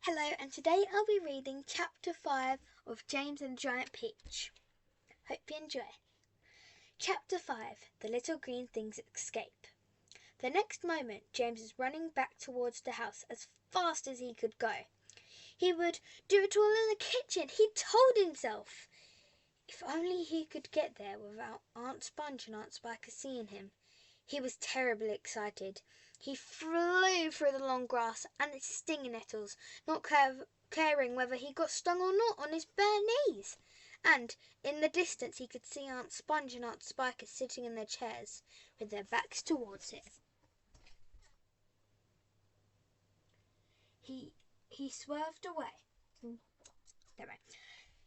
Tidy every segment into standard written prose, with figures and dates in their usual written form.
Hello, and today I'll be reading Chapter 5 of James and the Giant Peach. Hope you enjoy. Chapter 5, The Little Green Things Escape. The next moment, James was running back towards the house as fast as he could go. He would do it all in the kitchen, he told himself. If only he could get there without Aunt Sponge and Aunt Spiker seeing him. He was terribly excited. He flew through the long grass and the stinging nettles, not caring whether he got stung or not on his bare knees. And in the distance he could see Aunt Sponge and Aunt Spiker sitting in their chairs with their backs towards him. He swerved away.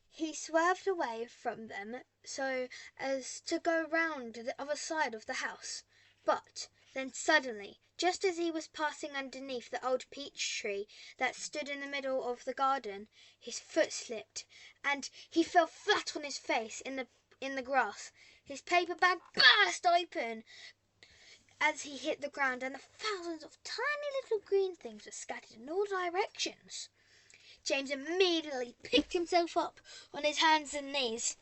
He swerved away from them so as to go round the other side of the house. But then suddenly, just as he was passing underneath the old peach tree that stood in the middle of the garden, his foot slipped, and he fell flat on his face in the grass. His paper bag burst open as he hit the ground, and the thousands of tiny little green things were scattered in all directions. James immediately picked himself up on his hands and knees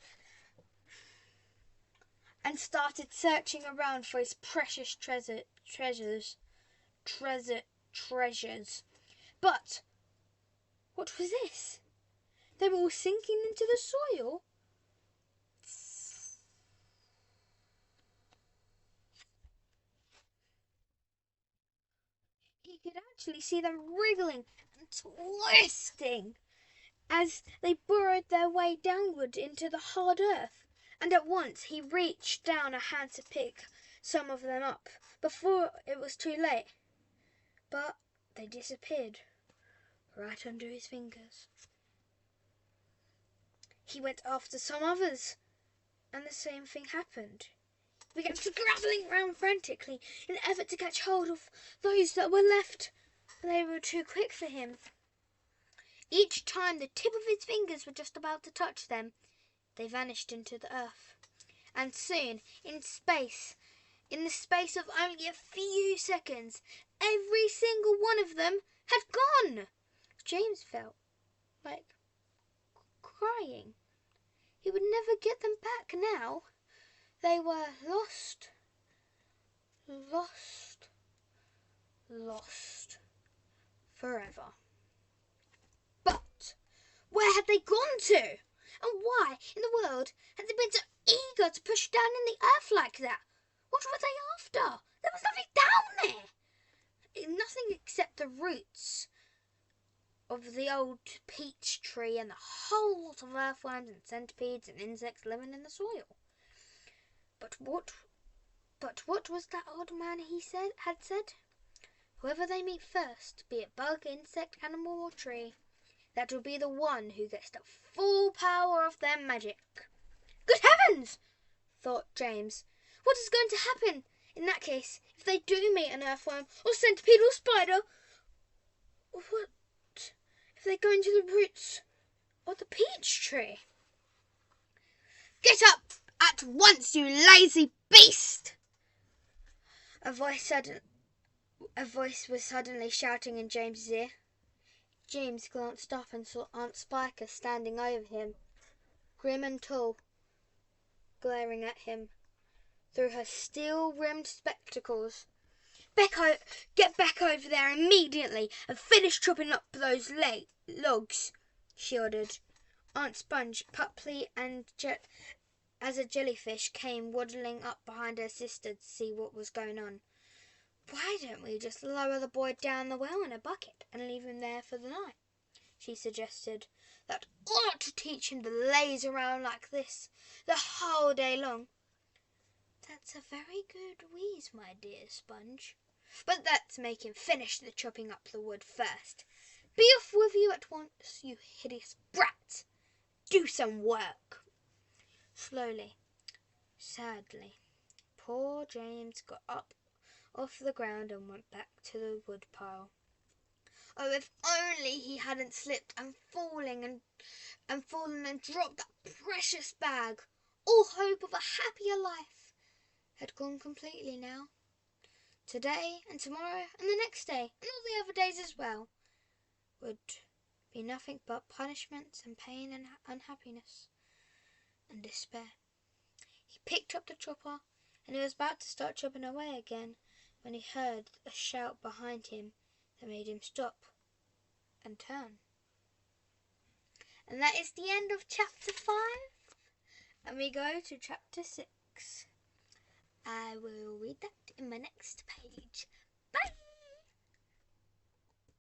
and started searching around for his precious treasures. But what was this? They were all sinking into the soil. He could actually see them wriggling and twisting as they burrowed their way downward into the hard earth. And at once he reached down a hand to pick some of them up before it was too late. But they disappeared right under his fingers. He went after some others, and the same thing happened. He began scrabbling around frantically in an effort to catch hold of those that were left, but they were too quick for him. Each time the tip of his fingers were just about to touch them, they vanished into the earth. And soon, in the space of only a few seconds, every single one of them had gone. James felt like crying. He would never get them back now. They were lost forever. But where had they gone to? And why in the world had they been so eager to push down in the earth like that? What were they after? There was nothing down there. Nothing except the roots of the old peach tree and a whole lot of earthworms and centipedes and insects living in the soil. But what was that old man had said? Whoever they meet first, be it bug, insect, animal or tree, that will be the one who gets the full power of their magic. Good heavens! Thought James. What is going to happen in that case if they do meet an earthworm or centipede or spider? What if they go into the roots of the peach tree? Get up at once, you lazy beast! A voice was suddenly shouting in James's ear. James glanced up and saw Aunt Spiker standing over him, grim and tall, glaring at him through her steel-rimmed spectacles. Get back over there immediately and finish chopping up those logs, she ordered. Aunt Sponge, Pupley and as a jellyfish, came waddling up behind her sister to see what was going on. Why don't we just lower the boy down the well in a bucket and leave him there for the night? She suggested. That ought to teach him to laze around like this the whole day long. That's a very good wheeze, my dear Sponge. But let's make him finish the chopping up the wood first. Be off with you at once, you hideous brat. Do some work. Slowly, sadly, poor James got up off the ground and went back to the woodpile. Oh, if only he hadn't slipped and fallen and dropped that precious bag! All hope of a happier life had gone completely now. Today and tomorrow and the next day and all the other days as well would be nothing but punishments and pain and unhappiness and despair. He picked up the chopper and he was about to start chopping away again when he heard a shout behind him that made him stop and turn. And that is the end of chapter 5. And we go to chapter 6. I will read that in my next page. Bye!